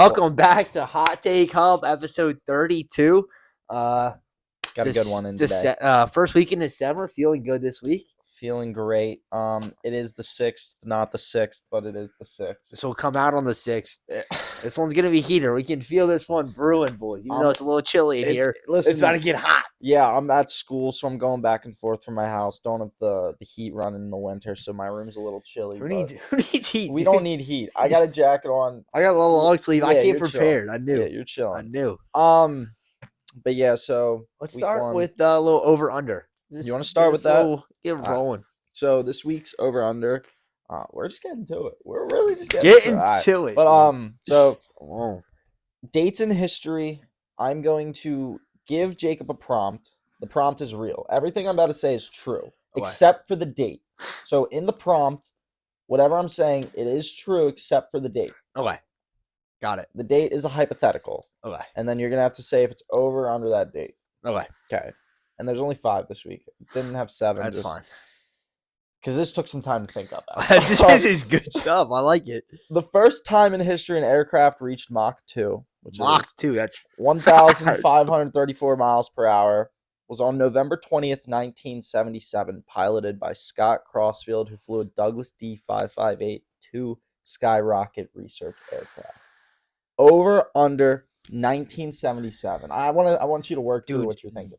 Welcome back to Hot Take Hub, episode 32. Got a good one in today. First week in December, feeling good this week. Feeling great. It is the 6th, not the 6th, but it is the 6th. This will come out on the 6th. This one's going to be heater. We can feel this one brewing, boys. Even though it's a little chilly in here, listen, it's about to get hot. Yeah, I'm at school, so I'm going back and forth from my house. Don't have the heat running in the winter, so my room's a little chilly. Who needs heat? We don't need heat. I got a jacket on. I got a little long sleeve. Yeah, I came you're prepared. chilling. I knew. Yeah, you're chilling. I knew. But yeah, so let's start with a little over-under. You want to start with that? Get rolling. So this week's over-under, we're just getting to it. We're really just getting to it. But so dates in history. I'm going to give Jacob a prompt. The prompt is real. Everything I'm about to say is true, except for the date. So in the prompt, whatever I'm saying, it is true except for the date. Okay. Got it. The date is a hypothetical. Okay. And then you're going to have to say if it's over or under that date. Okay. And there's only 5 this week. Didn't have 7. That's fine. Because this took some time to think up. This is good stuff. I like it. The first time in history an aircraft reached Mach 2, which Mach is 2, that's 1,534 miles per hour, was on November 20th, 1977, piloted by Scott Crossfield, who flew a Douglas D-558 Skyrocket research aircraft. Over, under 1977. I want you to work through what you're thinking.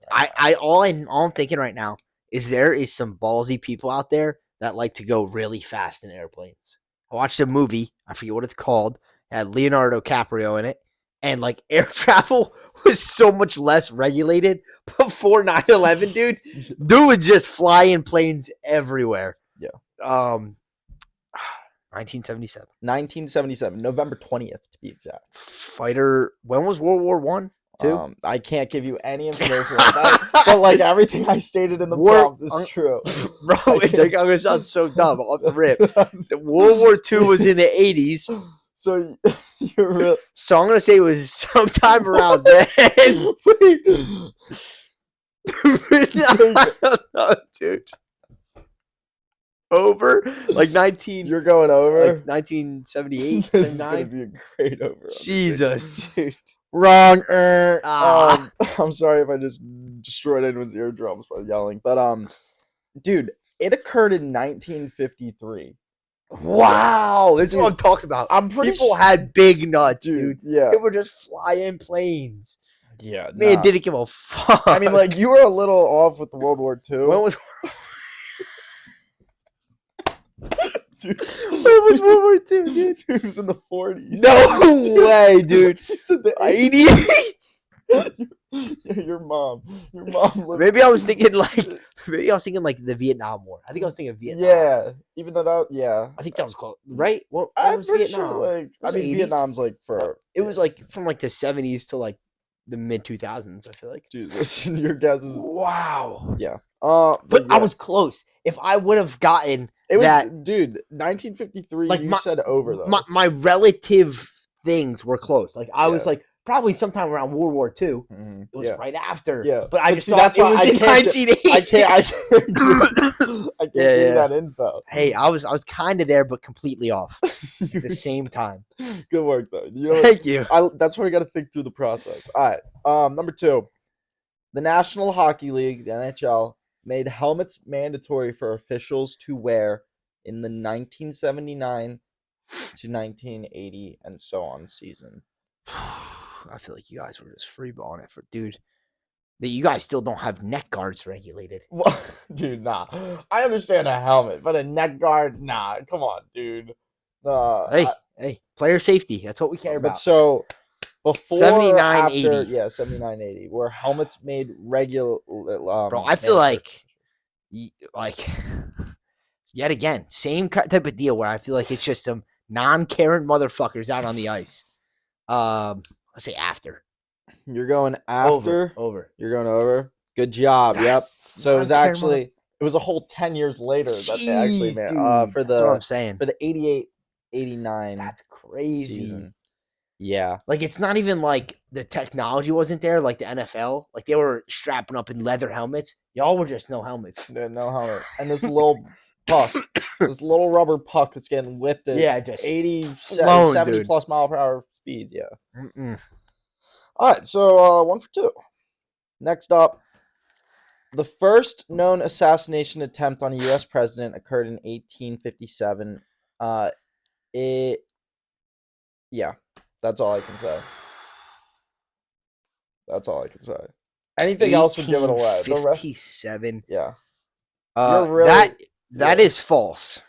All I'm thinking right now is there is some ballsy people out there that like to go really fast in airplanes. I watched a movie, I forget what it's called, it had Leonardo DiCaprio in it, and like air travel was so much less regulated before 9/11, dude. Dude would just fly in planes everywhere. Yeah. 1977. 1977, November 20th to be exact. Fighter, when was World War One? I can't give you any information about that, but like everything I stated in the prompt is true. Bro, I'm gonna sound so dumb off the rip. World War II was in the 80s. So you're real. So I'm gonna say it was sometime around then. I don't know, dude. Over like 19. You're going over like 1978. This is gonna be a great over. Jesus, dude. Wrong. I'm sorry if I just destroyed anyone's eardrums by yelling, but dude, it occurred in 1953. Wow, that's what I'm talking about. I'm pretty people had big nuts, dude. Yeah, they were just flying planes. Yeah, man, didn't give a fuck. I mean, like you were a little off with the World War II. When was? Dude, when was World War II, dude? It was in the 40s. No way, dude. It's in the 80s. Your mom. Maybe I was thinking like the Vietnam War. I think I was thinking Vietnam. Yeah, even though that, I think that was called right. Well, I'm pretty sure. Like, Vietnam's like for. It was like from like the 70s to like the mid 2000s. I feel like. Dude, listen, your guess is wow. Yeah. But I was close. If I would have gotten it was that, dude, 1953. Like you said over though. My relative things were close. Like I was like probably sometime around World War II. Mm-hmm. It was right after. Yeah, but I just see, thought that's it why was in 1980. I can't give you that info. Hey, I was kind of there, but completely off at the same time. Good work though. Thank you. That's why we got to think through the process. All right. Number 2, the National Hockey League, the NHL, made helmets mandatory for officials to wear in the 1979 to 1980 and so on season. I feel like you guys were just freeballing it for dude. That you guys still don't have neck guards regulated. Well, dude, nah. I understand a helmet, but a neck guard, nah. Come on, dude. Hey, player safety. That's what we care about. But so before 79, after, 80. Yeah, 79, 80, were helmets made regular? Bro, I feel like yet again, same type of deal where I feel like it's just some non-caring motherfuckers out on the ice. Let's say after. You're going after? Over. You're going over? Good job. Yes. Yep. So it was a whole 10 years later that they actually made for the, that's what I'm saying. For the 88, 89 That's crazy. Season. Yeah. Like it's not even like the technology wasn't there like the NFL. Like they were strapping up in leather helmets. Y'all were just no helmets. No helmet. And this little puck, this little rubber puck that's getting whipped at just 80, flown, 70 dude. plus mile per hour speeds. Yeah. Mm-mm. All right, so 1 for 2. Next up, the first known assassination attempt on a U.S. president occurred in 1857. It, yeah, that's all I can say. That's all I can say. Anything else would give it away. The rest, 1857. yeah, Uh, you're that really, that yeah. is false.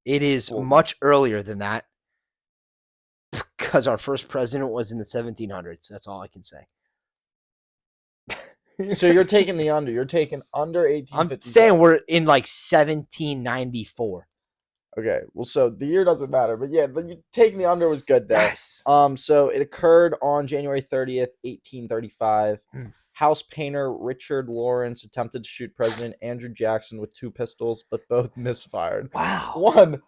It is Well, much earlier than that because our first president was in the 1700s. That's all I can say. so you're taking the under. You're taking under I'm 1857. saying we're in like 1794. Okay, well, so the year doesn't matter, but yeah, taking the under was good there. Yes. So it occurred on January 30th, 1835. Hmm. House painter Richard Lawrence attempted to shoot President Andrew Jackson with 2 pistols, but both misfired. Wow.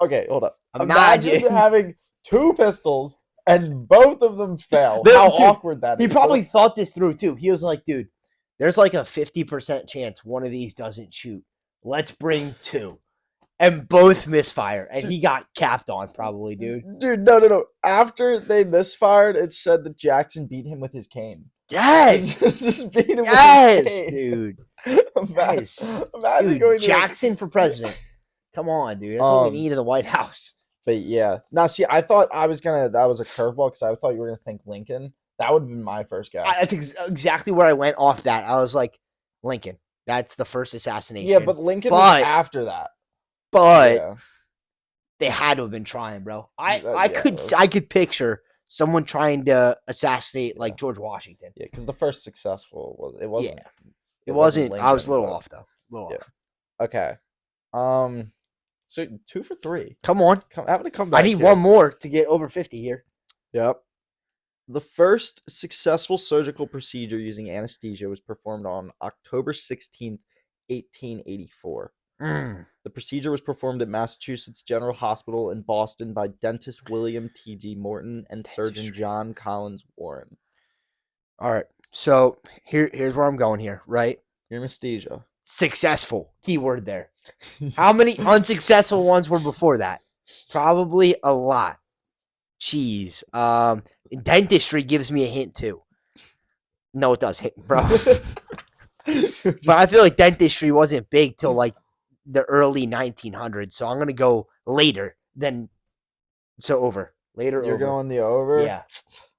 Okay, hold up. Imagine. Imagine having 2 pistols and both of them fail. Dude, How awkward that is. He probably thought this through too. He was like, dude, there's like a 50% chance one of these doesn't shoot. Let's bring 2. And both misfire. And he got capped on, probably, dude. Dude, no. After they misfired, it said that Jackson beat him with his cane. Yes. Just beat him Yes, with his cane. dude. Imagine Dude, going Jackson for president. Come on, dude. That's what we need in the White House. But yeah. Now, see, I thought that was a curveball because I thought you were going to think Lincoln. That would have been my first guess. That's exactly where I went off that. I was like, Lincoln. That's the first assassination. Yeah, but Lincoln was after that. But yeah. They had to have been trying, bro. I yeah, could picture someone trying to assassinate like George Washington. Yeah, because the first successful wasn't. Yeah. It wasn't. Lincoln, I was a little off though. Yeah. Off. Okay. So 2 for 3. Come on. Having to come back. I need one more to get over 50 here. Yep. The first successful surgical procedure using anesthesia was performed on October 16th, 1884. The procedure was performed at Massachusetts General Hospital in Boston by dentist William T.G. Morton and surgeon John Collins Warren. All right. So here's where I'm going here, right? Anesthesia. Successful. Keyword there. How many unsuccessful ones were before that? Probably a lot. Jeez. Dentistry gives me a hint too. No, it does, bro. But I feel like dentistry wasn't big till like the early 1900s, so I'm gonna go later than over. Later. You're going the over. Yeah.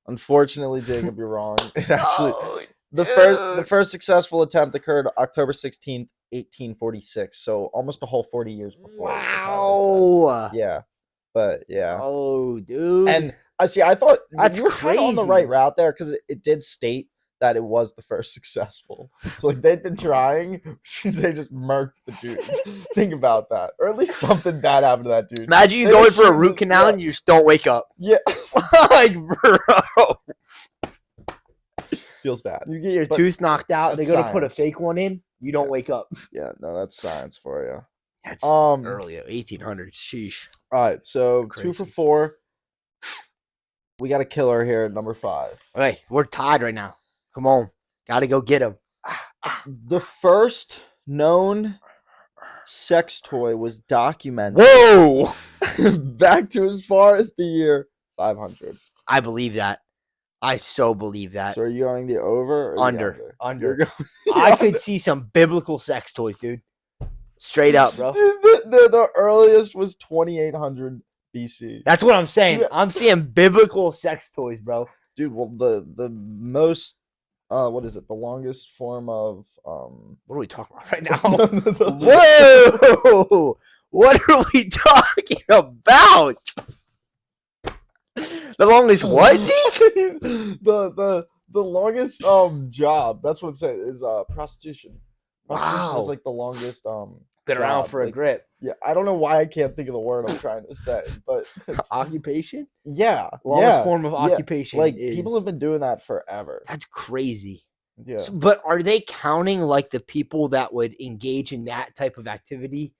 Unfortunately, Jacob, you're wrong. Actually, the first successful attempt occurred October 16th, 1846. So almost a whole 40 years before. Wow. Yeah. But yeah. Oh, dude. And I thought that's you were crazy. on the right route there because it did state that it was the first successful. So like they'd been trying, they just murked the dude. Think about that, or at least something bad happened to that dude. Imagine you going for a root canal and you just don't wake up. Yeah, like bro, feels bad. You get your tooth knocked out. They go to put a fake one in. You don't wake up. Yeah, no, that's science for you. That's early 1800s. Sheesh. All right, so crazy. 2 for 4. We got a killer here at number 5. Hey, we're tied right now. Come on, gotta go get him. The first known sex toy was documented. Whoa! Back to as far as the year 500. I believe that. I so believe that. So are you going the over or under? Under. I could see some biblical sex toys, dude. Straight up, bro. Dude, the earliest was 2800 BC. That's what I'm saying. I'm seeing biblical sex toys, bro. Dude, well, the most, what is it? The longest form of, What are we talking about right now? Whoa! What are we talking about? The longest what, Zeke? the longest job. That's what I'm saying is prostitution. Prostitution is like the longest been around for a grip. Yeah, I don't know why I can't think of the word I'm trying to say, but it's, occupation. Yeah, longest form of occupation. Like people have been doing that forever. That's crazy. Yeah, but are they counting like the people that would engage in that type of activity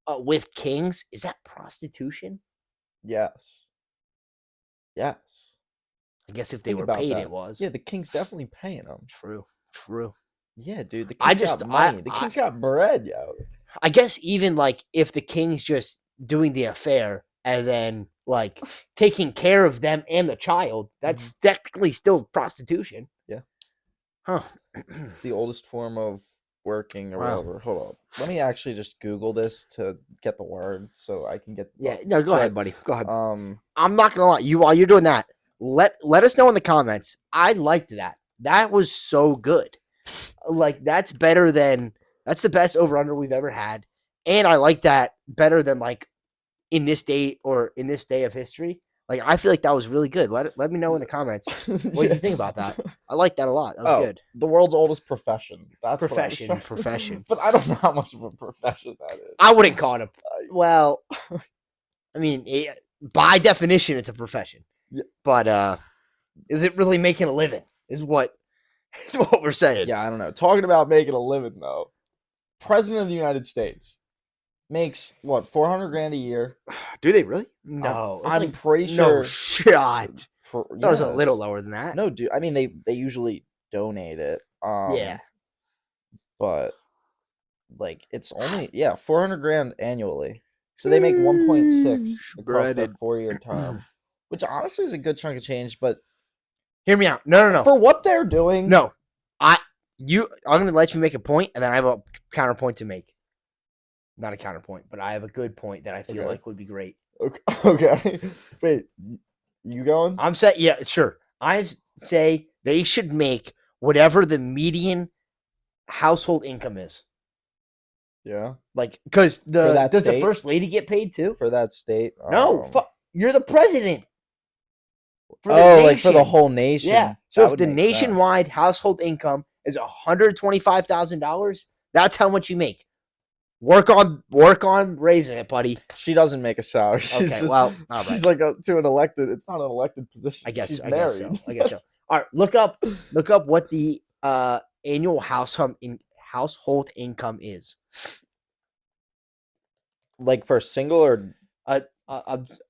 with kings? Is that prostitution? Yes. Yes. I guess if they were paid, it was. Yeah, the king's definitely paying them. True. Yeah, dude. The king's got money. The king's got bread, yo. I guess even like if the king's just doing the affair and then like taking care of them and the child, that's technically still prostitution. Yeah. Huh. It's the oldest form of working or Wow. whatever. Hold up. Let me actually just Google this to get the word so I can get. Yeah, no, go ahead, buddy. Go ahead. Um, I'm not gonna lie. You while you're doing that, let us know in the comments. I liked that. That was so good. Like that's the best over under we've ever had, and I like that better than like in this day or in this day of history. Like I feel like that was really good. Let me know in the comments what you think about that. I like that a lot. That was good. The world's oldest profession. That's Profession. But I don't know how much of a profession that is. I wouldn't call it a well. I mean, by definition, it's a profession. Yeah. But is it really making a living? Is what we're saying. Yeah, I don't know. Talking about making a living though, President of the United States makes what 400 grand a year. Do they really? No, I'm pretty sure. No shot. That was a Yes. little lower than that. No, dude. I mean, they usually donate it. Yeah, but like it's only 400 grand annually. So they make 1.6 across their Breaded. 4-year term, which honestly is a good chunk of change. But hear me out. No. for what they're doing, No, I'm gonna let you make a point, and then I have a counterpoint to make. Not a counterpoint, but I have a good point that I feel like would be great. Okay. Wait, you going? I'm saying, yeah, sure. I say they should make whatever the median household income is. Yeah. Like, because that does the state? first lady get paid too? For that state? No, you're the president. For like for the whole nation. Yeah. So if the nationwide household income is $125,000, that's how much you make. Work on raising it, buddy. She doesn't make a salary. She's Okay, just, well, all she's right. like to an elected. It's not an elected position. I guess she's I married. guess so. All right, look up what the annual household income is. Like for single or A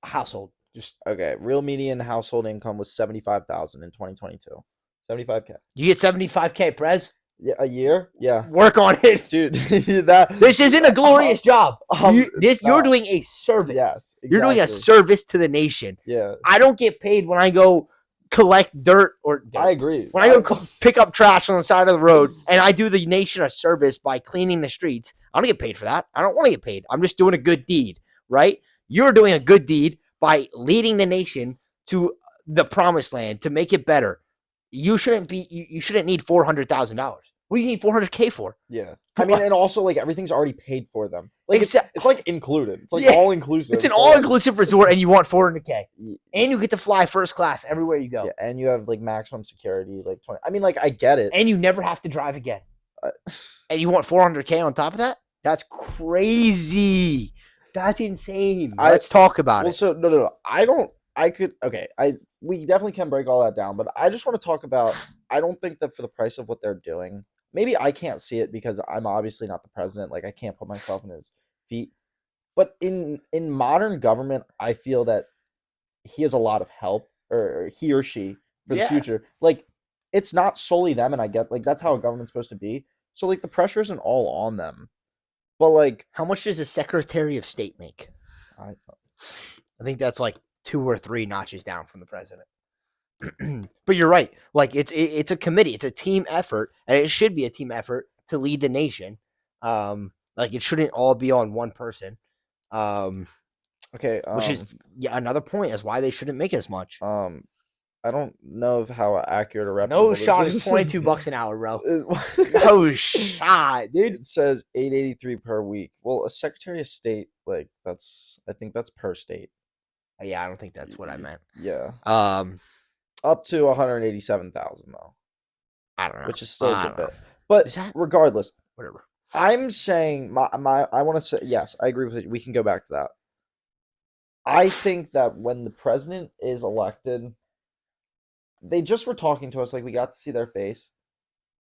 household. Just okay. Real median household income was 75,000 in 2022. 75K. you get 75K, Prez. Yeah, a year. Yeah, Work on it, dude. This isn't a glorious job. You're doing a service. Yes, You're doing a service to the nation. Yeah, I don't get paid when I go collect dirt or dirt. I agree. When I go pick up trash on the side of the road and I do the nation a service by cleaning the streets, I don't get paid for that. I don't want to get paid. I'm just doing a good deed, right? You're doing a good deed by leading the nation to the promised land to make it better. You shouldn't need $400,000. What do you need $400K for? Yeah, I mean, and also like everything's already paid for them. Like it's like included. It's like all inclusive. It's an all inclusive resort, and you want $400K, and you get to fly first class everywhere you go. Yeah, and you have like maximum security, like 20. I mean, like I get it, and you never have to drive again. And you want $400K on top of that? That's crazy. That's insane. Let's talk about it. So no. We definitely can break all that down, but I just want to talk about. I don't think that for the price of what they're doing, maybe I can't see it because I'm obviously not the president. Like I can't put myself in his feet. But in modern government, I feel that he has a lot of help, or he or she for the future. Like it's not solely them, and I get like that's how a government's supposed to be. So like the pressure isn't all on them. But like, how much does a Secretary of State make? I think that's like 2 or 3 notches down from the president. But you're right. Like it's a committee. It's a team effort, and it should be a team effort to lead the nation. Like it shouldn't all be on one person. Okay, which is another point is why they shouldn't make as much. I don't know of how accurate a reputable. No shot is $22 an hour, bro. No shot, dude. It says $883 per week. Well, a Secretary of State, like I think that's per state. Yeah, I don't think that's what I meant. Yeah. Up to 187,000 though. I don't know, which is still a good bit. But regardless, whatever. I'm saying I want to say yes. I agree with it. We can go back to that. I think that when the president is elected, they just were talking to us like we got to see their face,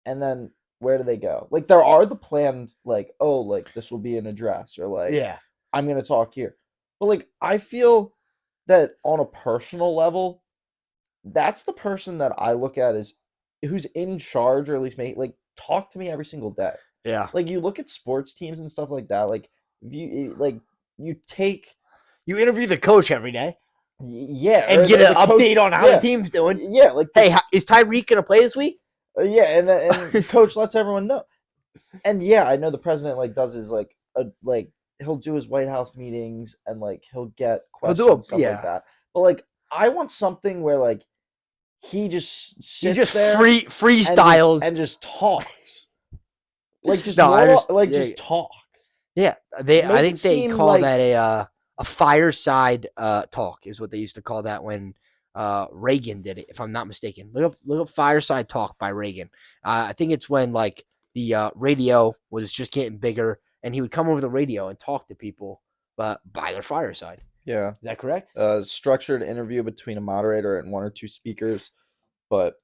and then where do they go? Like there are the planned like like this will be an address or like I'm gonna talk here, but like I feel that on a personal level, that's the person that I look at as who's in charge or at least talk to me every single day. Yeah, like you look at sports teams and stuff like that. Like if you you interview the coach every day. Yeah, and or get an the coach. update on how the Yeah, team's doing. yeah, like Hey, is Tyreek gonna play this week? yeah, and the coach lets everyone know. And yeah, I know the president like does his like he'll do his White House meetings and like he'll get He'll do a questions stuff like that. But like I want something where like he just He sits just there freestyles. and just talks. Like just No, I normal understand. like Yeah, just talk. yeah. They I Make it think they seem call like that a fireside talk is what they used to call that when Reagan did it, if I'm not mistaken. Look up fireside talk by Reagan. I think it's when like the radio was just getting bigger, and he would come over the radio and talk to people, but by their fireside. yeah, Is that correct? structured interview between a moderator and one or two speakers. But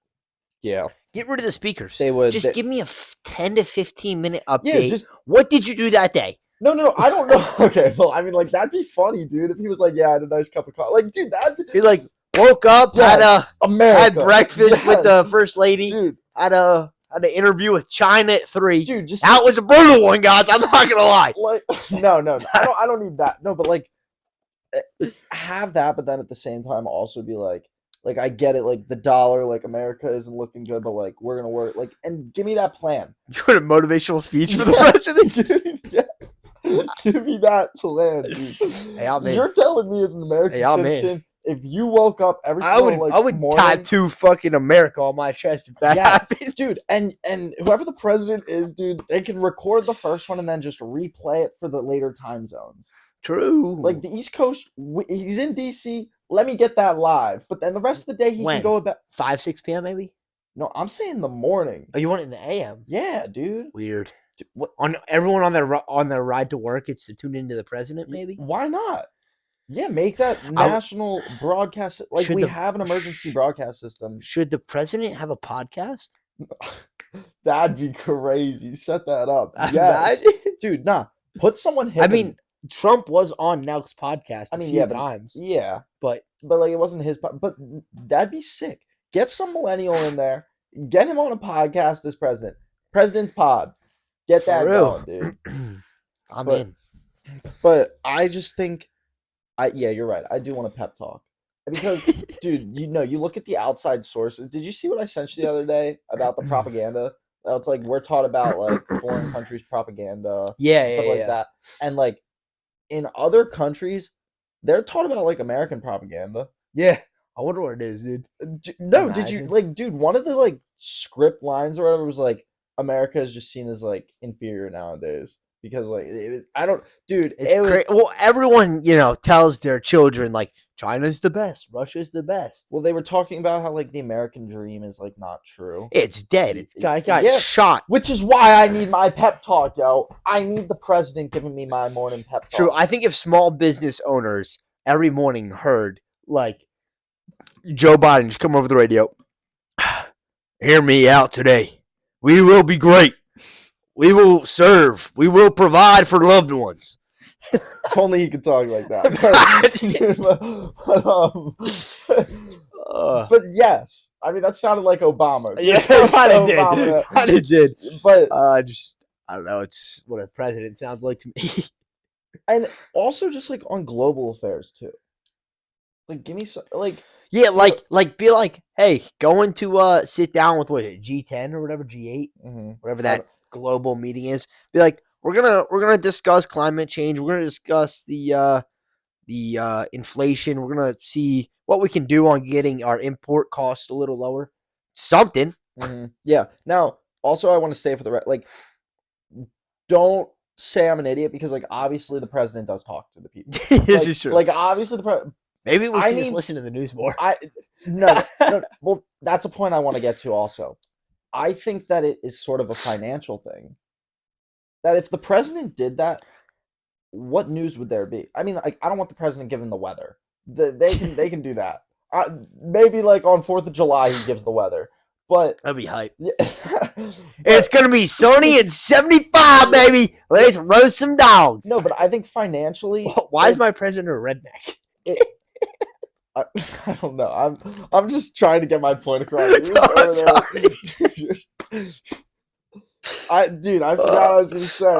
yeah, Get rid of the speakers. they would. Just give me a 10 to 15 minute Yeah, update. just What did you do that day? no. I don't know. Okay, well, I mean, like that'd be funny, dude. If he was like, "Yeah, I had a nice cup of coffee." Like, dude, that He like woke up, yes, had America, breakfast with yes, the first lady, dude, had an interview with China at 3. dude, just That was a brutal one, guys. I'm not gonna lie. like, no. I don't need that. No, but like, have that, but then at the same time, also be like, I get it. Like the dollar, like America isn't looking good, but like we're gonna work. Like, and give me that plan. You want a motivational speech for the Yeah, president? dude, yeah. Give me that plan, dude. Hey, I'm in. You're telling me as an American Hey, I'm in. citizen, if you woke up every I single would like morning, tattoo fucking America on my chest if that yeah, happened. dude, and whoever the president is, dude, they can record the first one and then just replay it for the later time zones. True. Like the East Coast, he's in DC. Let me get that live, but then the rest of the day he When? can go about 5, 6 p.m. maybe? No, I'm saying the morning. Oh, you want it in the AM? Yeah, dude. Weird. What? On everyone on their ride to work, it's to tune into the president, maybe? Why not? Yeah, make that I- national broadcast. Like Should we the- have an emergency broadcast system. Should the president have a podcast? That'd be crazy. Set that up. Yes, Imagine. dude. Nah, put someone hip. I mean, Trump was on Nelk's podcast I a mean, few yeah, but times, yeah, but but like it wasn't his. But that'd be sick. Get some millennial in there. Get him on a podcast as president. President's Pod. Get that for real. going, dude. I'm But- in. But I just think, yeah, you're right. I do want a pep talk because, dude, you look at the outside sources. Did you see what I sent you the other day about the propaganda? It's like we're taught about like foreign countries' propaganda, Yeah, and stuff like that, and like in other countries, they're taught about like American propaganda. Yeah. I wonder what it is, dude. No, did you Imagine. like, dude? One of the like script lines or whatever was like, America is just seen as like inferior nowadays because like I don't, dude. It's It was, great. Well, everyone, tells their children like China's the best, Russia's the best. well, they were talking about how like the American dream is like not true, It's dead. It's got Yeah. shot. which is why I need my pep talk, yo. I need the president giving me my morning pep talk. True. I think if small business owners every morning heard like Joe Biden just come over the radio, hear me out today. We will be great. We will serve. We will provide for loved ones. If only he could talk like that. But yes, I mean that sounded like Obama. Yeah, Obama. kind of did. But I don't know. It's what a president sounds like to me. and also just like on global affairs too. Like give me some like Yeah, like be like, hey, going to sit down with what is it, G10 or whatever, G8, whatever that global meeting is. Be like, we're gonna discuss climate change. We're gonna discuss the inflation. We're gonna see what we can do on getting our import costs a little lower. Something. Yeah. Now, also, I want to stay for the like. Don't say I'm an idiot because, like, obviously the president does talk to the people. This Like- is true. Like, obviously the Maybe we I should just mean- listen to the news more. no. Well, that's a point I want to get to. Also, I think that it is sort of a financial thing. That if the president did that, what news would there be? I mean, like, I don't want the president giving the weather. They can do that. Maybe like on 4th of July he gives the weather, but That'd be hype. yeah. It's gonna be sunny and 75, baby. Let's roast some dogs. No, but I think financially, Why is if- my president a redneck? I don't know. I'm just trying to get my point across. No, I'm sorry. Dude, I forgot what I was gonna say.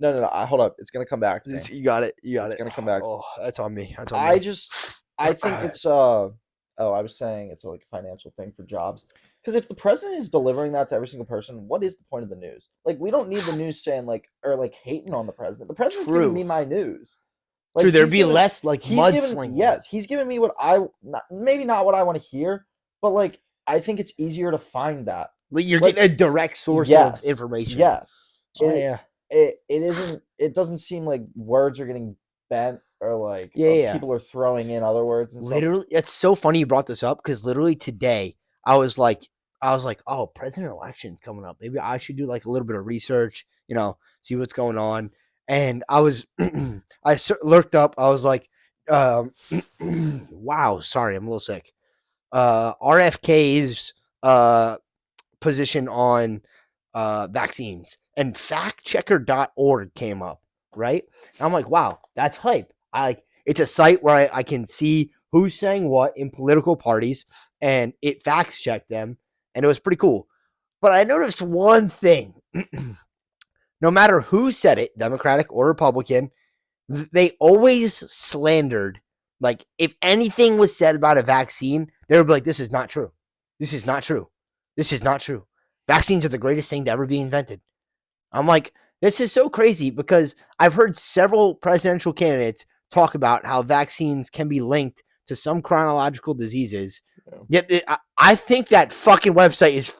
No. Hold up. It's gonna come back to me. You got it. You got It's it. gonna come back. Oh, that's on me. That's on I me. just I think it's oh, I was saying it's like a financial thing for jobs. Because if the president is delivering that to every single person, what is the point of the news? Like, we don't need the news saying like or like hating on the president. The president's giving me True. my news. Like, True. There'd be less like mudslinging. he's giving me what maybe not what I want to hear, but like I think it's easier to find that. Like you're Like, getting a direct source of yes, information. yes. Oh It yeah. it isn't. It doesn't seem like words are getting bent or like Yeah. people are throwing in other words and stuff. Literally, it's so funny you brought this up because literally today I was like, oh, president election's coming up. Maybe I should do like a little bit of research, see what's going on. And I was, looked up. I was like, um, wow, sorry, I'm a little sick. RFK's position on vaccines, and factchecker.org came up, right? And I'm like, wow, that's hype. It's a site where I can see who's saying what in political parties, and it fact checked them, and it was pretty cool. But I noticed one thing. No matter who said it, Democratic or Republican, they always slandered. Like, if anything was said about a vaccine, they would be like, this is not true. This is not true. This is not true. Vaccines are the greatest thing to ever be invented. I'm like, this is so crazy because I've heard several presidential candidates talk about how vaccines can be linked to some chronological diseases. Yeah. Yet I think that fucking website is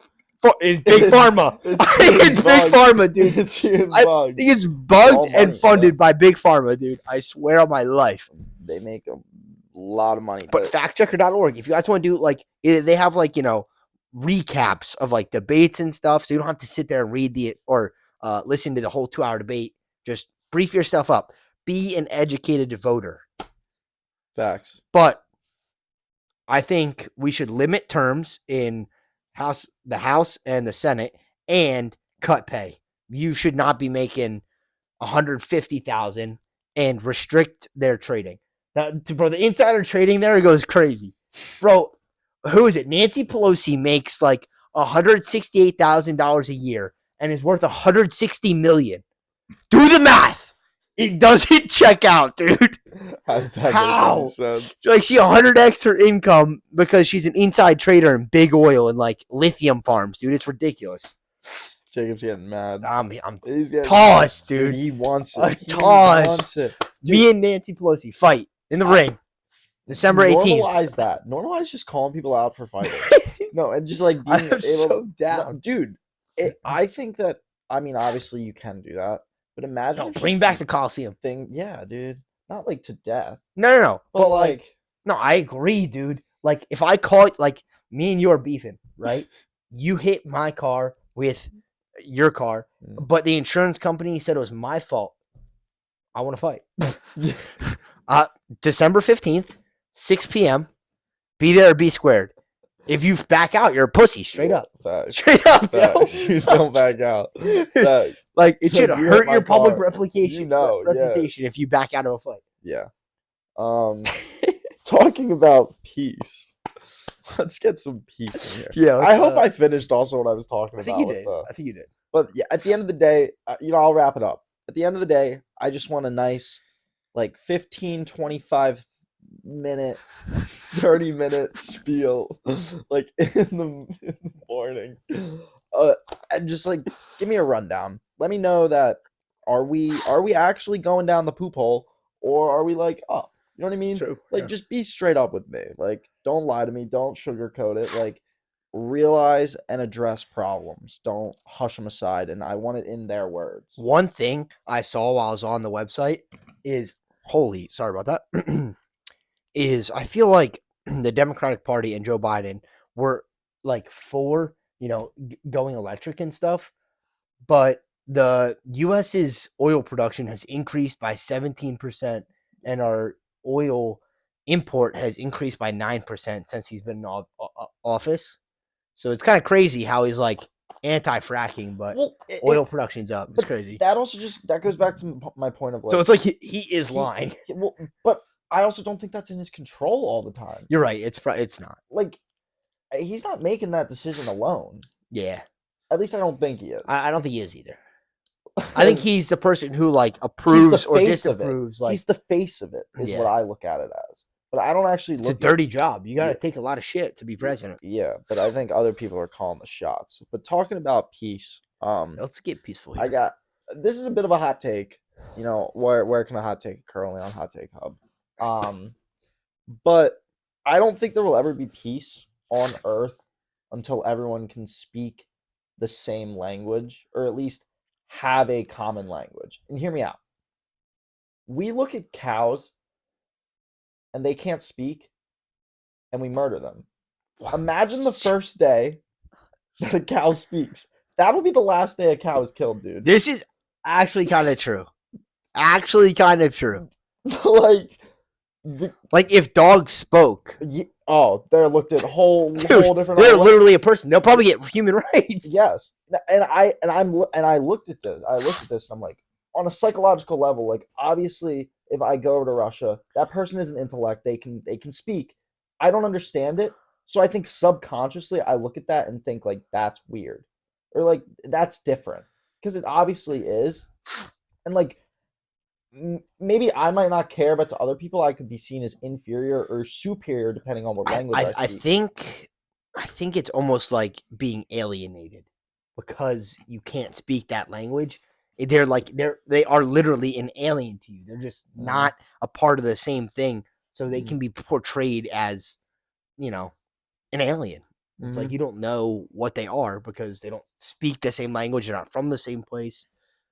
big pharma. It's big bugged. pharma, dude. It's huge I bugged. think it's All bugged and money, funded yeah. by big pharma, dude. I swear on my life. They make a lot of money, But factchecker.org, if you guys want to do like, they have like, recaps of like debates and stuff, so you don't have to sit there and read or listen to the whole 2-hour debate. Just brief yourself up. Be an educated voter. facts. But I think we should limit terms in the House and the Senate, and cut pay. You should not be making 150,000 and restrict their trading. Now, bro, the insider trading there goes crazy, bro. Who is it? Nancy Pelosi makes like $168,000 a year and is worth 160 million. Do the math. It doesn't check out, dude. How's that How? make any sense? Like, she 100x her income because she's an inside trader in big oil and like lithium farms, dude. It's ridiculous. Jacob's getting mad. I'm He's getting tossed, mad. dude. He wants A it. He toss. wants it. Me and Nancy Pelosi fight in the ring. December 18th. Normalize that. Normalize just calling people out for fighting. No, and just like being I'm able. so down. No, dude, I think that. I mean, obviously you can do that, but imagine No, if bring just back the Coliseum. thing. Yeah, dude. Not like to death, No. but like no, I agree, dude. Like, if I call it, like, me and you are beefing, right? You hit my car with your car, but the insurance company said it was my fault. I want to fight. December 15th, 6 p.m. Be there or be squared. If you back out, you're a pussy. Straight up. facts. Straight up. Facts. You don't back out. Facts. Like, it should You hit hurt my your public car. reputation. You know, yeah. reputation if you back out of a fight. Yeah. Talking about peace. Let's get some peace in here. Yeah. I hope I finished also what I was talking I about. think you did. I think you did. But yeah, at the end of the day, I'll wrap it up. At the end of the day, I just want a nice, like 15, 25 minute, 30-minute spiel, like in the morning. And just like give me a rundown. Let me know that are we actually going down the poop hole, or are we like up? You know what I mean? True. Like, Yeah. just be straight up with me. Like, don't lie to me. Don't sugarcoat it. Like, realize and address problems. Don't hush them aside. And I want it in their words. One thing I saw while I was on the website is, sorry about that, is I feel like the Democratic Party and Joe Biden were like for, going electric and stuff, but the U.S.'s oil production has increased by 17%, and our oil import has increased by 9% since he's been in office. So it's kind of crazy how he's like anti-fracking, but oil production's up. It's crazy. That also that goes back to my point of like. So it's like he is lying. Well, but I also don't think that's in his control all the time. You're right. It's not. Like, he's not making that decision alone. Yeah. At least I don't think he is. I don't think he is either. I think he's the person who like He's the approves or face of it. disapproves. Like, He's the face of it, is what yeah, I look at it as. But I don't actually it's a look at. dirty job. You got to Yeah, take a lot of shit to be president. yeah, but I think other people are calling the shots. But talking about peace, Let's get peaceful I here. got this is a bit of a hot take. Where can a hot take occur? Only on Hot Take Hub. But I don't think there will ever be peace on Earth until everyone can speak the same language, or at least have a common language. And hear me out. We look at cows and they can't speak, and we murder them. Imagine the first day that a cow speaks. That'll be the last day a cow is killed, dude. This is actually kind of true. Actually, kind of true. Like, Like if dogs spoke, they're looked at whole dude, different. they're literally a person. They'll probably get human rights. Yes, and I looked at this. And I'm like, on a psychological level, like obviously, if I go over to Russia, that person is an intellect. They can speak. I don't understand it, so I think subconsciously I look at that and think like that's weird, or like that's different, because it obviously is, and like maybe I might not care, but to other people, I could be seen as inferior or superior depending on what language I speak. I think it's almost like being alienated because you can't speak that language. They are literally an alien to you. They're just not a part of the same thing, so they can be portrayed as, an alien. It's like you don't know what they are because they don't speak the same language. They're not from the same place.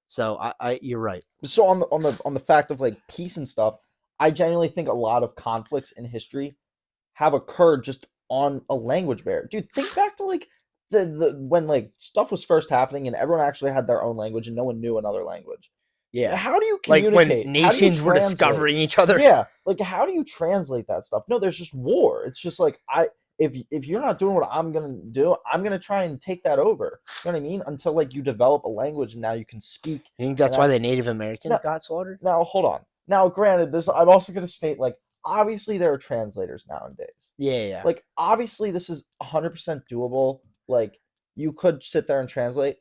So you're right. So on the fact of like peace and stuff, I genuinely think a lot of conflicts in history have occurred just on a language barrier. Dude, think back to like the when like stuff was first happening and everyone actually had their own language and no one knew another language. Yeah. How do you Like communicate? when nations were discovering each other. Yeah. Like how do you translate that stuff? No, there's just war. It's just like if you're not doing what I'm gonna do, I'm gonna try and take that over. You know what I mean? Until like you develop a language and now you can speak. You think that's why the Native Americans got slaughtered? Now hold on. Now, granted, this I'm also gonna state like obviously there are translators nowadays. Yeah. Like obviously this is 100% doable. Like you could sit there and translate,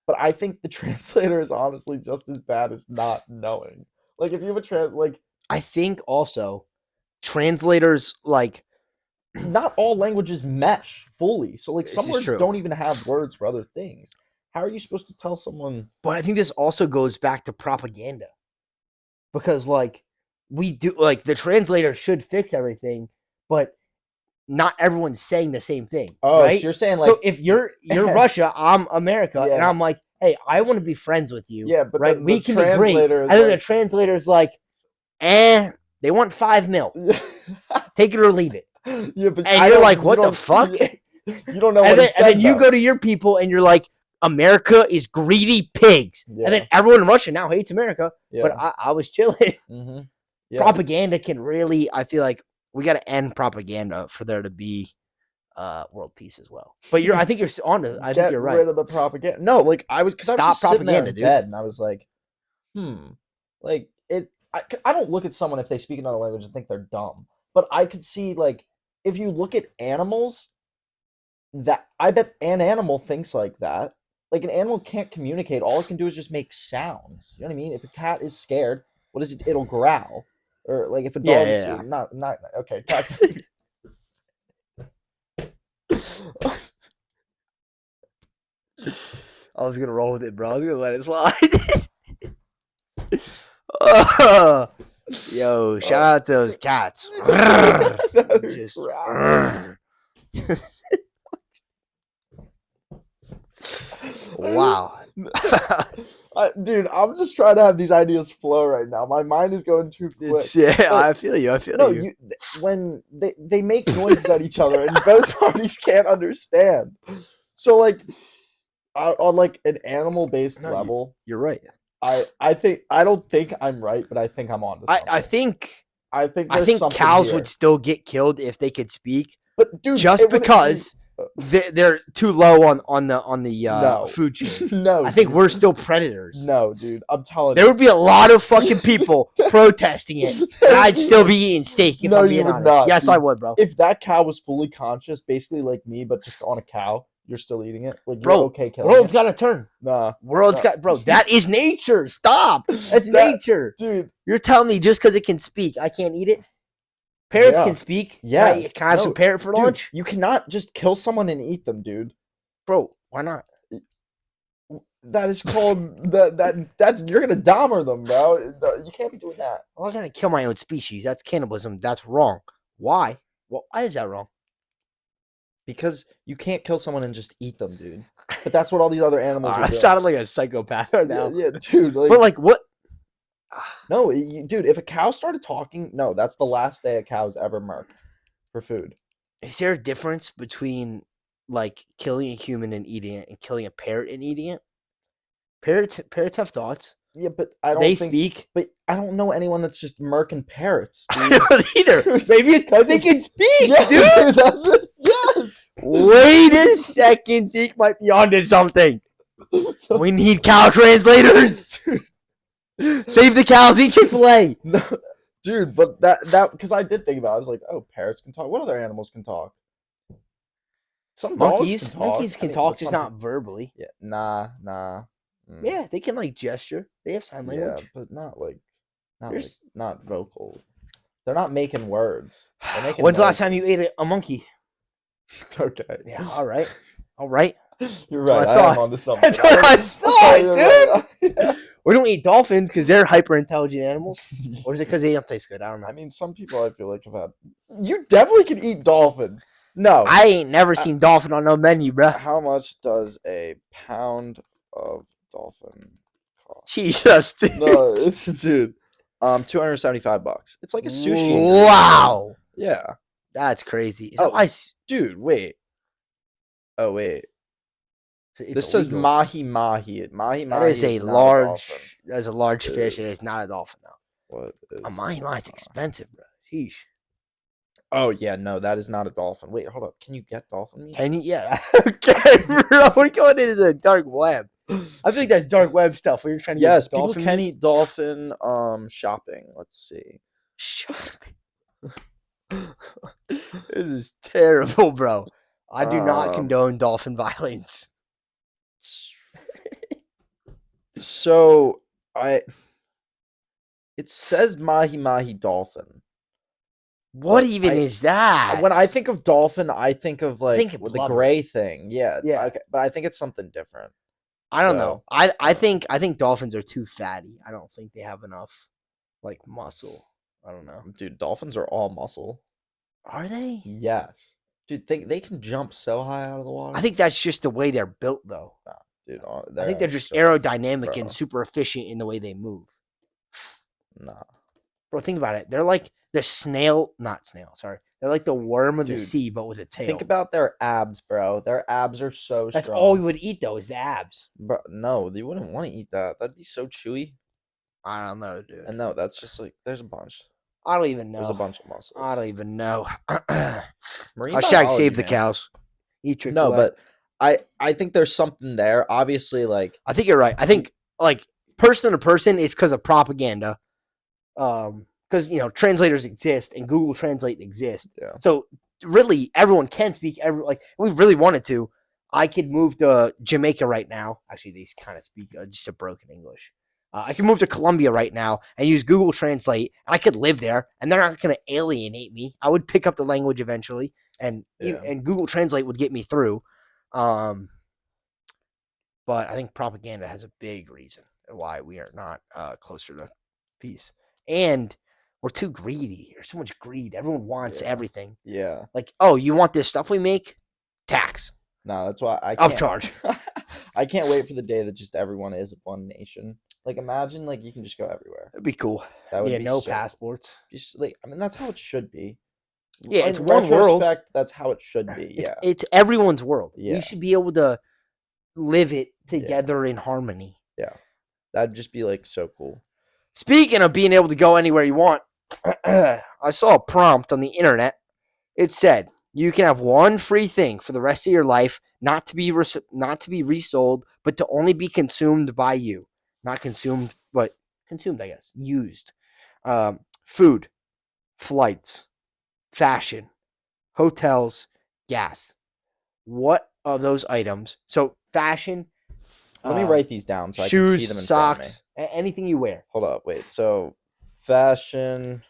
but I think the translator is honestly just as bad as not knowing. Like if you have a I think also translators like not all languages mesh fully. So like some words true. don't even have words for other things. How are you supposed to tell someone? But I think this also goes back to propaganda. Because like we do like the translator should fix everything, but not everyone's saying the same thing. Oh, right? so you're saying like so if you're Russia, I'm America, and I'm like, hey, I want to be friends with you. Yeah, but right, we can be great. And then the translator's like, they want $5 million. Take it or leave it. Yeah, but and you're like, what the fuck? You don't know. And then you go to your people and you're like, America is greedy pigs. Yeah. And then everyone in Russia now hates America. Yeah. But I was chilling. Mm-hmm. Yeah. Propaganda can really, I feel like we got to end propaganda for there to be world peace as well. But I think you're on to. I think you're right. Get rid of the propaganda. No, like I was just sitting there in bed and I was like, like it. I don't look at someone if they speak another language and think they're dumb, but I could see like if you look at animals, that I bet an animal thinks like that. Like an animal can't communicate. All it can do is just make sounds. You know what I mean? If a cat is scared, what is it? It'll growl. Or like if a dog is not okay. Cats. I was gonna roll with it, bro. I was gonna let it slide. Oh, yo, shout out to those cats. Just, wow. Dude, I'm just trying to have these ideas flow right now. My mind is going too quick. I feel you. You. When they make noises at each other and both parties can't understand. So like on like an animal-based level, you're right. I don't think I'm right, but I think I'm on to something. I think cows here. would still get killed if they could speak, but dude, just because they're too low on the food chain. No, I think we're still predators. No, dude, I'm telling you, there would be a lot of fucking people protesting it, and I'd still be eating steak. If I'm being honest. Not. Yes, dude. I would, bro. If that cow was fully conscious, basically like me, but just on a cow, you're still eating it. Like you're Bro, okay killing world's it. got to turn. Nah, World's nah. got, bro, that is nature. Stop. That's That nature. dude. You're telling me just because it can speak, I can't eat it? Parrots Yeah, can speak. yeah. Can I have some No, parrot for dude, lunch? you cannot just kill someone and eat them, dude. Bro, why not? That is called that's you're gonna Dahmer them, bro. You can't be doing that. I'm not going to kill my own species. That's cannibalism. That's wrong. Why? Well, why is that wrong? Because you can't kill someone and just eat them, dude. But that's what all these other animals are I doing. sounded like a psychopath right Yeah, now. yeah, dude. Like, But, like, what? no, dude. If a cow started talking, no, that's the last day a cow's ever murked for food. Is there a difference between, like, killing a human and eating it and killing a parrot and eating it? Parrots have thoughts. Yeah, but I They don't think. speak. But I don't know anyone that's just murking parrots, I dude. don't either. Maybe it's because they can speak, Yeah, dude. dude, that's it. Yes. Wait a second. Zeke might be onto something. We need cow translators. Save the cows. Eat Chick-fil-A. No, dude, but that because I did think about it. I was like, oh, parrots can talk. What other animals can talk? Some dogs can talk. Monkeys can I mean, talk, but just some not verbally. yeah, nah. Yeah, they can like gesture. They have sign Yeah, language. but not like There's. not vocal. They're not making words. They're making When's the last time you noises. ate a monkey? Okay. Yeah. All right. All right. You're That's right. what I I am thought. onto something. That's what I thought, You're dude. right. We don't eat dolphins because they're hyper intelligent animals, or is it because they don't taste good? I don't know. I mean, some people I feel like have had. You definitely can eat dolphin. No. I ain't never I- seen dolphin on no menu, bruh. How much does a pound of dolphin cost? Jesus, dude. No, it's dude. $275. It's like a sushi. ingredient. Wow, Yeah. that's crazy. Is Oh, that why dude, wait. Oh wait. it's This says illegal? mahi mahi. Mahi That mahi is a not dolphin. large. That is a large fish. Uh, It is not a dolphin, though. What is A mahi mahi is expensive, bro. Sheesh. Oh yeah, no, that is not a dolphin. Wait, hold up. Can you get dolphin meat? Can you? Yeah. Okay, bro. We're going into the dark web. I think that's dark web stuff. Where you're trying to Yes, get people dolphin can meat. eat dolphin shopping. Let's see. This is terrible, bro. I do not Um, condone dolphin violence. So I it says mahi mahi dolphin. What But even is that? When I think of dolphin, I think of like think of with the blubber. gray thing. Yeah. Yeah. Okay, but I think it's something different. I don't So, know. I think dolphins are too fatty. I don't think they have enough like muscle. I don't know. dude, dolphins are all muscle. Are they? Yes. Dude, they can jump so high out of the water. I think that's just the way they're built, though. Dude, I think they're just so- aerodynamic bro. and super efficient in the way they move. Nah. Bro, think about it. They're like the snail, not snail. Sorry, they're like the worm of the Dude, sea, but with a tail. Think about their abs, bro. Their abs are so That's strong. all we would eat, though, is the abs. Bro, no, you wouldn't want to eat that. That'd be so chewy. I don't know, dude. And no, that's just like there's a bunch. I don't even know. There's a bunch of muscles. I don't even know. Marine Hashtag biology, save the man. cows. Eat Chick-fil-A. No, but I think there's something there. Obviously, like I think you're right. I think like person to person, it's because of propaganda. Because translators exist and Google Translate exists. Yeah. So really, everyone can speak. Like if we really wanted to, I could move to Jamaica right now. Actually, they kind of speak just a broken English. I can move to Colombia right now and use Google Translate, and I could live there, and they're not going to alienate me. I would pick up the language eventually, and Google Translate would get me through. But I think propaganda has a big reason why we are not closer to peace, and we're too greedy. There's so much greed. Everyone wants everything. Yeah. Like, oh, you want this stuff we make? Tax. No, that's why I can't Upcharge. I can't wait for the day that just everyone is one nation. Like imagine like you can just go everywhere. It'd be cool. That would Yeah, be no so, passports. just like I mean that's how it should be. Yeah, it's In one world. retrospect, that's how it should be. Yeah. It's everyone's world. Yeah. We should be able to live it together in harmony. Yeah. That'd just be like so cool. Speaking of being able to go anywhere you want, I saw a prompt on the internet. It said you can have one free thing for the rest of your life, not to be resold, but to only be consumed by you. Not consumed, but consumed, I guess. Used. Food, flights, fashion, hotels, gas. what of those items? So fashion, Let me write these down so I can see shoes, them in front of me. socks, anything you wear. Hold up, wait. So fashion,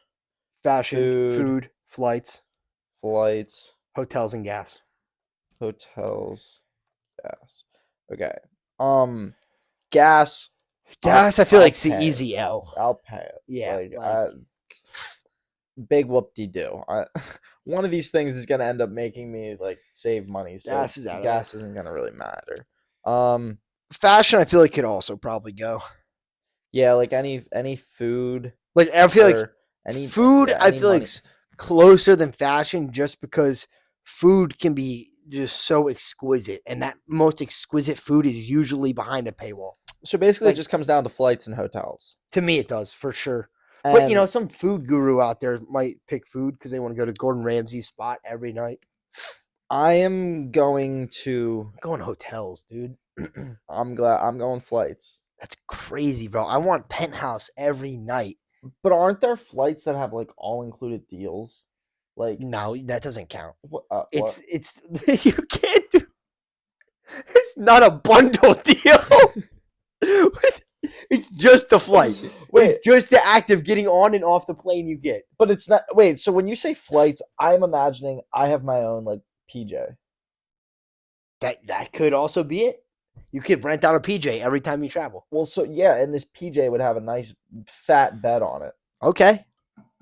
Fashion, food, food, flights, flights, hotels, and gas. hotels, gas. Okay. Gas. Gas, I feel I'll like it's the pay. easy L. I'll pay it. Yeah, Big whoop de doo. One of these things is gonna end up making me like save money, so gas is out. gas isn't gonna really matter. Fashion, I feel like could also probably go. Yeah, like any food. Like I feel like any food, yeah, I any feel like money. closer than fashion, just because food can be just so exquisite, and that most exquisite food is usually behind a paywall. So basically, it Like just comes down to flights and hotels. to me, it does for sure. But And some food guru out there might pick food because they want to go to Gordon Ramsay's spot every night. I am going to. I'm going hotels, dude. I'm glad I'm going flights. That's crazy, bro. I want penthouse every night. But aren't there flights that have like all included deals? Like No, that doesn't count. what? It's you can't do. It's not a bundle deal. It's just the flight. Wait. It's just the act of getting on and off the plane you get. But it's not. Wait. So when you say flights, I'm imagining I have my own like PJ. That could also be it. You could rent out a PJ every time you travel. Well, so yeah, and this PJ would have a nice fat bed on it. Okay.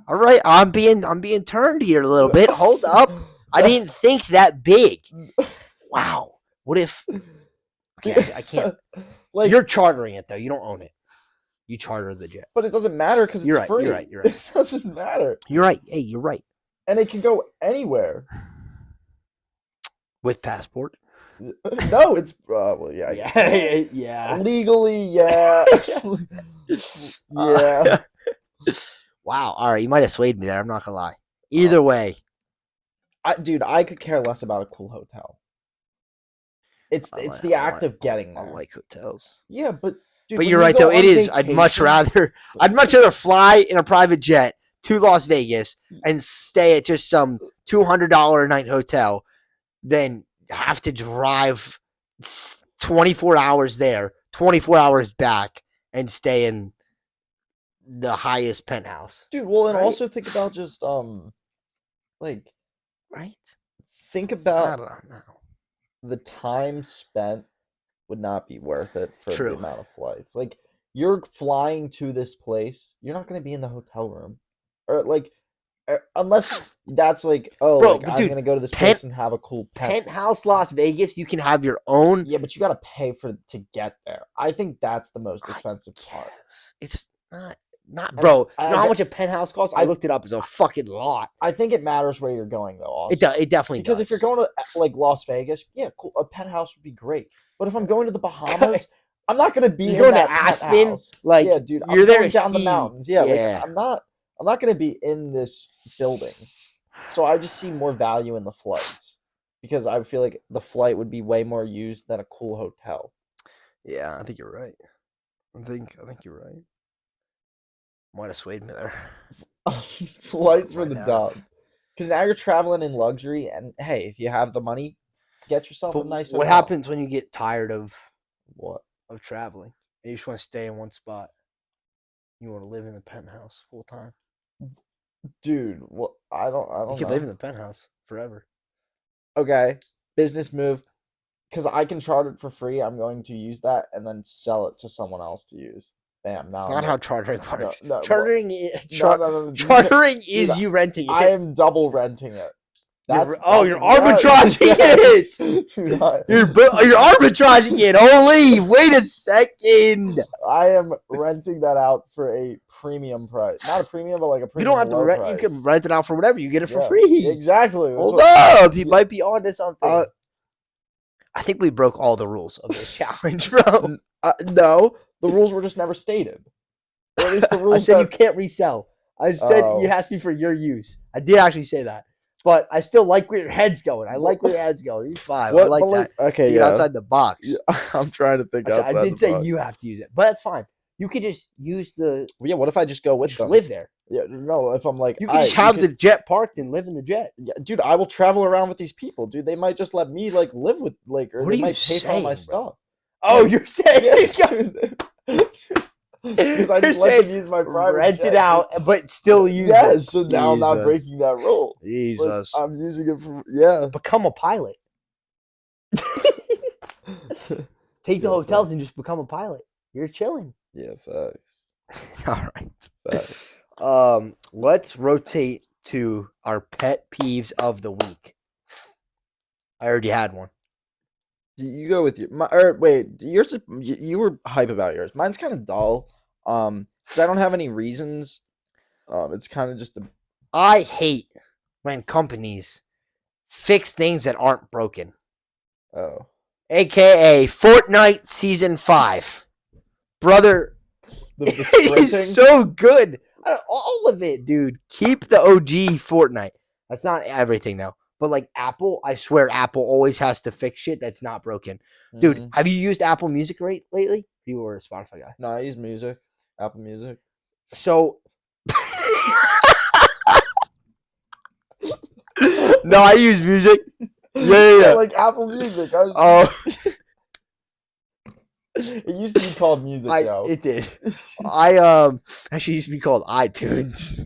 All right. I'm being turned here a little bit. Hold up. I didn't think that big. Wow. What if Okay, I can't. Like You're chartering it though. You don't own it. You charter the jet. but it doesn't matter because it's free. You're right. You're right. It doesn't matter. You're right. Hey, you're right. And it can go anywhere. With passport. No, it's well, yeah, Yeah. legally, yeah, yeah. Wow. All right. You might have swayed me there. I'm not gonna lie. Either way, Dude, I could care less about a cool hotel. It's the act of getting I there. like hotels. Yeah, but dude, But when you're you right go though. on It is. I'd much vacation- rather fly in a private jet to Las Vegas and stay at just some $200 a night hotel than have to drive 24 hours there, 24 hours back, and stay in the highest penthouse. dude. Well, and Right? also think about just like Right? think I about don't know. the time spent would not be worth it for True. the amount of flights. Like you're flying to this place, you're not going to be in the hotel room, or like unless that's like Bro, like but I'm dude, going to go to this place and have a cool Penthouse Las Vegas, you can have your own. Yeah, but you got to pay to get there. I think that's the most expensive part. It's not, bro. You know how get- much a penthouse costs? I looked it up. It's a fucking lot. I think it matters where you're going though. Also. It definitely because does. if you're going to like Las Vegas, yeah, cool, a penthouse would be great. But if I'm going to the Bahamas, I'm not going to be You're in going that to Aspen, penthouse. like yeah, dude, you're I'm there going to down the ski. mountains. Yeah, Yeah. like I'm not going to be in this building. So I just see more value in the flights because I feel like the flight would be way more used than a cool hotel. Yeah, I think you're right. I think you're right. Might have swayed me there. Flights for Right the now. dog. Because now you're traveling in luxury, and hey, if you have the money, get yourself But a nice. what hotel. happens when you get tired of What? traveling? And you just want to stay in one spot. You want to live in the penthouse full time. Dude, what? I don't You know. can live in the penthouse forever. Okay, business move. Because I can charter it for free, I'm going to use that and then sell it to someone else to use. Bam. Now It's I'm not in. how chartering works. no, chartering no. chartering is Dude, you renting it. I am double renting it. You're That's arbitraging yes. it. Dude, You're arbitraging it. Oh, leave. Wait a second. I am renting that out for a premium price. Not a premium, but like a You premium. don't have to low rent. price. You can rent it out for whatever. You get it for Yeah, free. Exactly. That's Hold what- up. He might be onto something. I think we broke all the rules of this challenge, bro. No, the rules were just never stated. Or at least the rules. I said that- you can't resell. I said Oh. it has to be for your use. I did actually say that. But I still like where your head's going. I like where your head's going. You're fine. I like that. Okay, Get yeah. outside the box. Yeah, I'm trying to think outside I did the say box. you have to use it, but that's fine. You could just use the. Yeah, what if I just go with Just them? live there. Yeah, no. If I'm like, You could I, just you have the could, jet parked and live in the jet. yeah, dude, I will travel around with these people, dude. They might just let me like live with like, or What they are you might pay for all my saying, bro? stuff. Oh, Like, you're saying yeah, dude. Because I you're just let saying them use my private rent it jet, dude. out, but still use it. Yes, so now I'm not Jesus, breaking that rule. Like Jesus. I'm using it for yeah. Become a pilot. Take the Yeah, hotels facts. and just become a pilot. You're chilling. Yeah, facts. All right. Facts. Let's rotate to our pet peeves of the week. I already had one. You go with your my or wait, yours you were hype about yours. Mine's kind of dull. Because I don't have any reasons. It's kind of just a I hate when companies fix things that aren't broken. oh AKA Fortnite Season 5. Brother, the it is sprinting. so good. All of it, dude. Keep the OG Fortnite. That's not everything, though. But like Apple, I swear Apple always has to fix shit that's not broken. Dude, Mm, have you used Apple Music lately? You were a Spotify guy. no, I use music, Apple Music. So, no, I use music. Yeah, yeah, Yeah, yeah. like Apple Music. Oh, It used to be called music, yo. it did. I actually used to be called iTunes.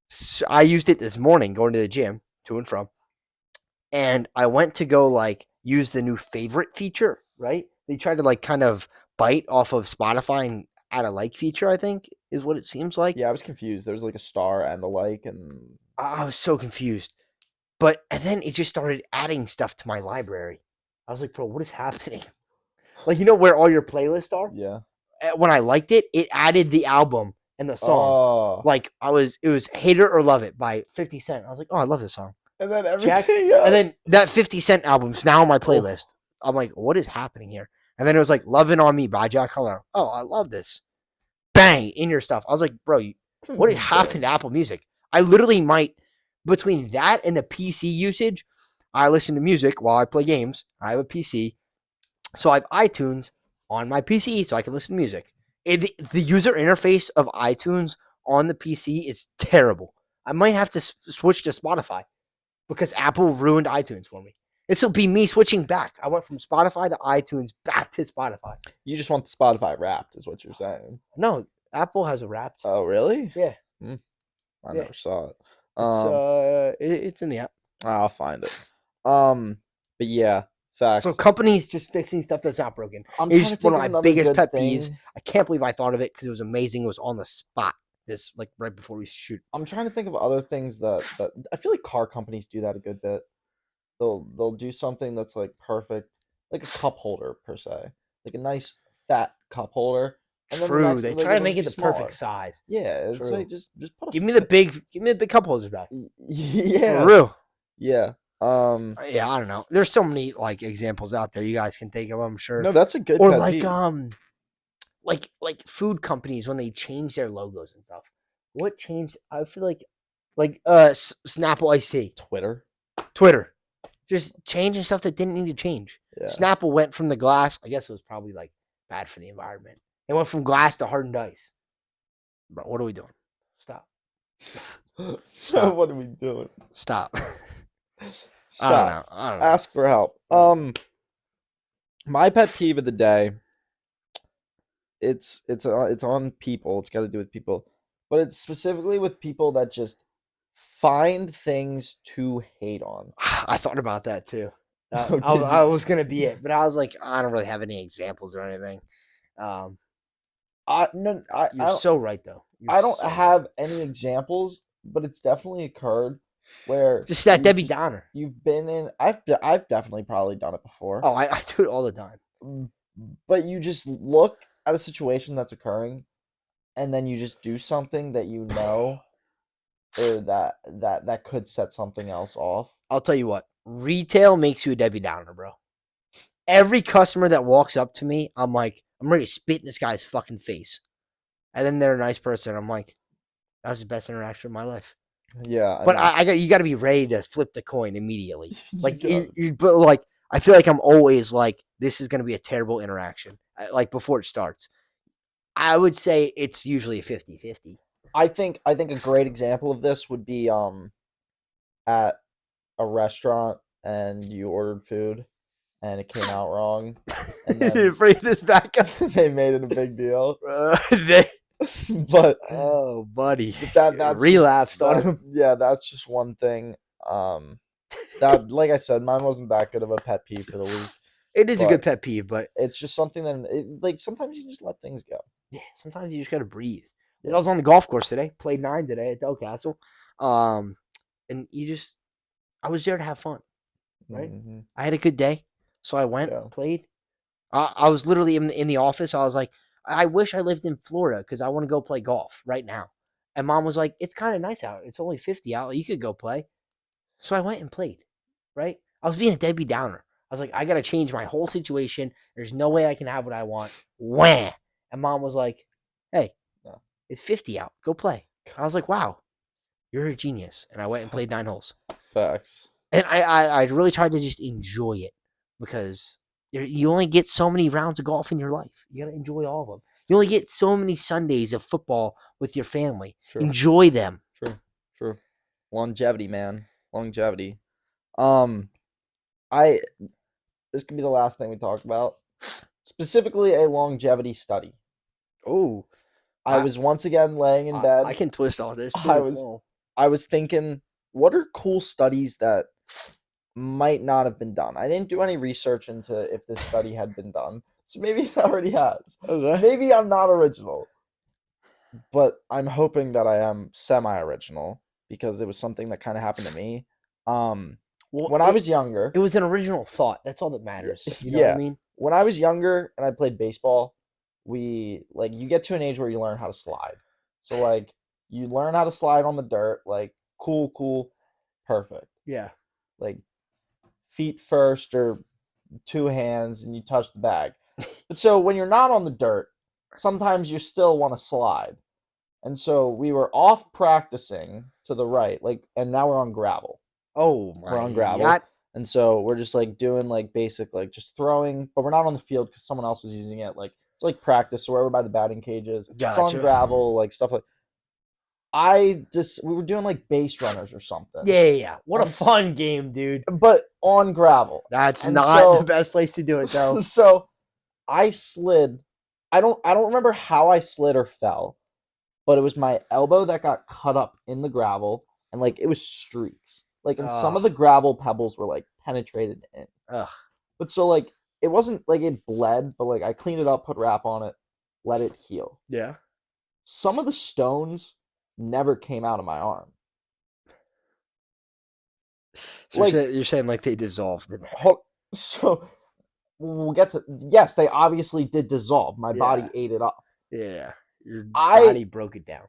So I used it this morning going to the gym to and from, and I went to go like use the new favorite feature. Right? They tried to like kind of bite off of Spotify and add a like feature. I think is what it seems like. Yeah, I was confused. There was like a star and a like, and I was so confused, but and then it just started adding stuff to my library. I was like, bro, what is happening? Like, you know where all your playlists are? yeah. When I liked it, it added the album and the song. Oh, Like it was "Hate It or Love It" by 50 Cent. I was like, oh, I love this song. and then Check, everything. and then that 50 Cent album's now on my Oh, playlist. I'm like, what is happening here? And then it was like "Lovin' on Me" by Jack Harlow. Oh, I love this. Bang in your stuff. I was like, bro, what happened to dang. Apple Music? I literally might between that and the PC usage. I listen to music while I play games. I have a PC, so I have iTunes on my PC so I can listen to music. The user interface of iTunes on the PC is terrible. I might have to switch to Spotify because Apple ruined iTunes for me. This will be me switching back. I went from Spotify to iTunes back to Spotify. You just want the Spotify Wrapped, is what you're saying. No, Apple has a Wrapped. Oh, really? Yeah, Hmm, I yeah. never saw it. It's Um, it's in the app. I'll find it. But yeah, So facts. companies just fixing stuff that's not broken. I'm It's trying to just one think of of my another biggest good pet peeves. thing. I can't believe I thought of it because it was amazing. It was on the spot. This like right before we shoot. I'm trying to think of other things that I feel like car companies do that a good bit. They'll do something that's like perfect, like a cup holder per se, like a nice fat cup holder, and then the True. next They like try to it'll make just it be the perfect smaller. size. Yeah, it's True. like just put a Give me the big cup holders back. For yeah, real. yeah. Yeah, I don't know. There's so many like examples out there. You guys can think of, I'm sure. No, that's a good Or pet peeve. like food companies when they change their logos and stuff. What changed? I feel like Snapple iced tea, Twitter. Twitter, just changing stuff that didn't need to change. Yeah. Snapple went from the glass. I guess it was probably like bad for the environment. It went from glass to hardened ice. Bro, what are we doing? Stop. Stop. What are we doing? Stop. I don't Stop. know. I don't know. Ask for help. My pet peeve of the day. It's on people. It's got to do with people, but it's specifically with people that just find things to hate on. I thought about that too. Oh, I, did I you? was gonna be it, but I was like, I don't really have any examples or anything. Um, I no, you're so right though. You're I don't so right. have any examples, but it's definitely occurred where Just that Debbie Downer. you've been in. I've definitely probably done it before. Oh, I do it all the time. But you just look at a situation that's occurring, and then you just do something that you know, or that could set something else off. I'll tell you what. Retail makes you a Debbie Downer, bro. Every customer that walks up to me, I'm like, I'm ready to spit in this guy's fucking face. And then they're a nice person. I'm like, that was the best interaction of my life. Yeah, I But know. I got you got to be ready to flip the coin immediately. Like gotta- but like I feel like I'm always like this is going to be a terrible interaction. Like before it starts. I would say it's usually a 50-50. I think a great example of this would be at a restaurant and you ordered food and it came out wrong, and then Bring this back up. they made it a big deal. They- but oh, buddy, but that's just relapsed on that him. yeah, that's just one thing. Um that, like I said, mine wasn't that good of a pet peeve for the week, It is a good but pet peeve, but it's just something that like sometimes you just let things go. yeah, sometimes you just gotta breathe. I Yeah. was on the golf course today, played 9 today at Delcastle, um, and I was there to have fun, right? Hmm. I had a good day, so I went, Yeah. played. I was literally in the office. I was like, I wish I lived in Florida because I want to go play golf right now. And mom was like, it's kind of nice out. It's only 50 out. You could go play. So I went and played, right? I was being a Debbie Downer. I was like, I got to change my whole situation. There's no way I can have what I want. Wham. And mom was like, hey, No. it's 50 out. Go play. I was like, wow, you're a genius. And I went and played 9 holes. Facts. And I really tried to just enjoy it because you only get so many rounds of golf in your life. You got to enjoy all of them. You only get so many Sundays of football with your family. True. Enjoy them. True. True. Longevity, man. Longevity. Um, I this could be the last thing we talk about. Specifically, a longevity study. Oh, I I, was once again laying in I bed. can twist all this I too. was Cool. I was thinking, what are cool studies that might not have been done? I didn't do any research into if this study had been done, so maybe it already has. Okay. Maybe I'm not original, but I'm hoping that I am semi-original because it was something that kind of happened to me. Um, Well, when I was younger, it was an original thought. That's all that yeah, matters. You know what I yeah, mean? when I was younger and I played baseball, we like you get to an age where you learn how to slide. So like you learn how to slide on the dirt, like cool, cool, perfect. Yeah. Like feet first or two hands and you touch the bag. But so when you're not on the dirt, sometimes you still want to slide. And so we were off practicing to the right, like, and now we're on gravel. Oh We're my on gravel. yacht. And so we're just like doing like basic, like just throwing, but we're not on the field because someone else was using it. Like, it's like practice. So we're by the batting cages. It's on Gotcha. gravel, like stuff like we were doing like base runners or something. Yeah, yeah, yeah. What a And, fun game, dude. but on gravel. That's And not the so, best place to do it, though. so I slid. I don't remember how I slid or fell, but it was my elbow that got cut up in the gravel, and like it was streaks. Like, and some Ugh. of the gravel pebbles were like penetrated in. Ugh. But so like it wasn't like it bled, but like I cleaned it up, put wrap on it, let it heal. Yeah. Some of the stones never came out of my arm. So Like, you're saying like they dissolved in there. so we'll get to, yes, they obviously did dissolve. My Yeah. body ate it up. Yeah. Your I body broke it down.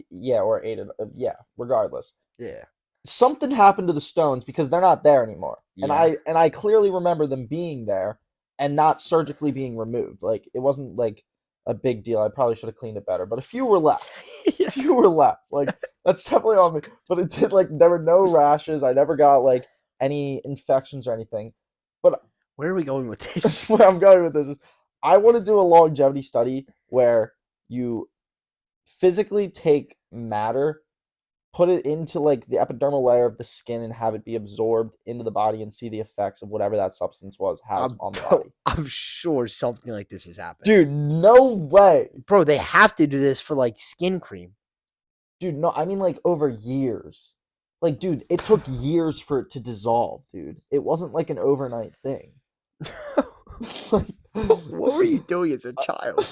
yeah, or ate it. Yeah, regardless. Yeah. Something happened to the stones because they're not there anymore. And Yeah. I clearly remember them being there and not surgically being removed. Like, it wasn't like a big deal. I probably should have cleaned it better, but a few were left. Yeah. Few were left. Like, that's definitely on me. But it did, like, there were no rashes. I never got like any infections or anything. But Where are we going with this? where I'm going with this is I want to do a longevity study where you physically take matter, put it into like the epidermal layer of the skin and have it be absorbed into the body and see the effects of whatever that substance has on the body. I'm sure something like this has happened. Dude, no way. Bro, they have to do this for like skin cream. Dude, no, I mean like over years. Like, dude, it took years for it to dissolve, dude. It wasn't like an overnight thing. Like, What were you doing as a child?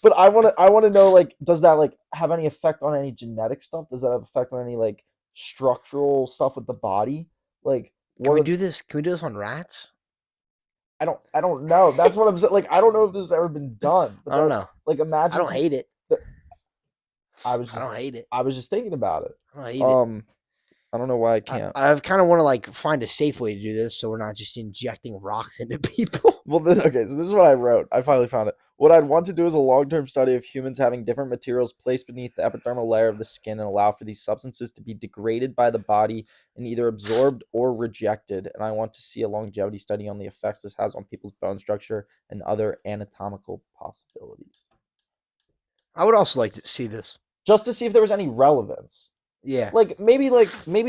but I want to know, like, does that like have any effect on any genetic stuff? Does that have effect on any like structural stuff with the body? Like, Can what we are, do this? Can we do this on rats? I don't know. That's what I'm saying. Like, I don't know if this has ever been done. But I don't that, know. like, I imagine don't hate it. that I was I just don't hate it. I was just thinking about it. I don't hate it. I don't know why I can't. I kind of want to like find a safe way to do this so we're not just injecting rocks into people. Well, okay, so this is what I wrote. I finally found it. What I'd want to do is a long-term study of humans having different materials placed beneath the epidermal layer of the skin and allow for these substances to be degraded by the body and either absorbed or rejected. And I want to see a longevity study on the effects this has on people's bone structure and other anatomical possibilities. I would also like to see this. just to see if there was any relevance. Yeah. Maybe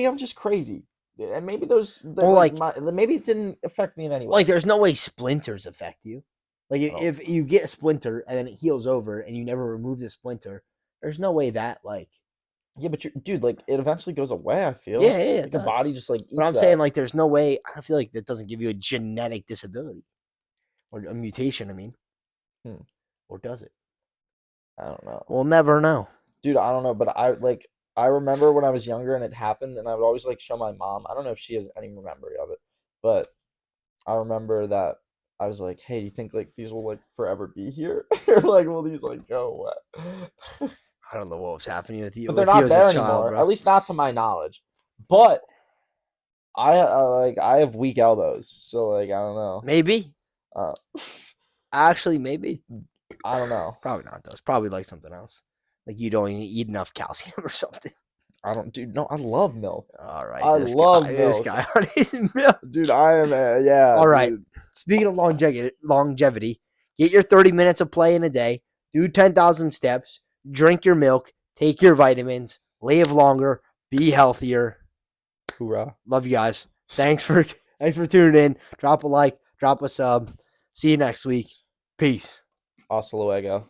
I'm just crazy, and maybe Well, like, maybe it didn't affect me in any way. there's no way splinters affect you. Like, I don't. if you get a splinter and then it heals over and you never remove the splinter, there's no way that, like, Yeah, but dude, like it eventually goes away. I yeah, feel yeah, it like your does. body just like But eats I'm saying, that. like, there's no way. I feel like that doesn't give you a genetic disability or a mutation. I mean, Hmm, or does it? I don't know, We'll never know. dude. I don't know, but I remember when I was younger and it happened, and I would always like show my mom. I don't know if she has any memory of it, but I remember that I was like, "Hey, do you think like these will like forever be here, or like will these like go away?" I don't know what was happening with But you they're with you not as a there child, anymore, bro. at least not to my knowledge. But I have weak elbows, so like I don't know. Maybe, Uh, actually, maybe. I don't know. Probably not. Though. It's probably like something else. Like you don't eat enough calcium or something. I don't, dude. No, I love milk. All right, I this guy, love this milk, guy on his milk. dude. I am, yeah, All right. dude. Speaking of longevity, get your 30 minutes of play in a day. Do 10,000 steps. Drink your milk. Take your vitamins. Live longer. Be healthier. Hoorah! Love you guys. Thanks for tuning in. Drop a like. Drop a sub. See you next week. Peace. Hasta luego.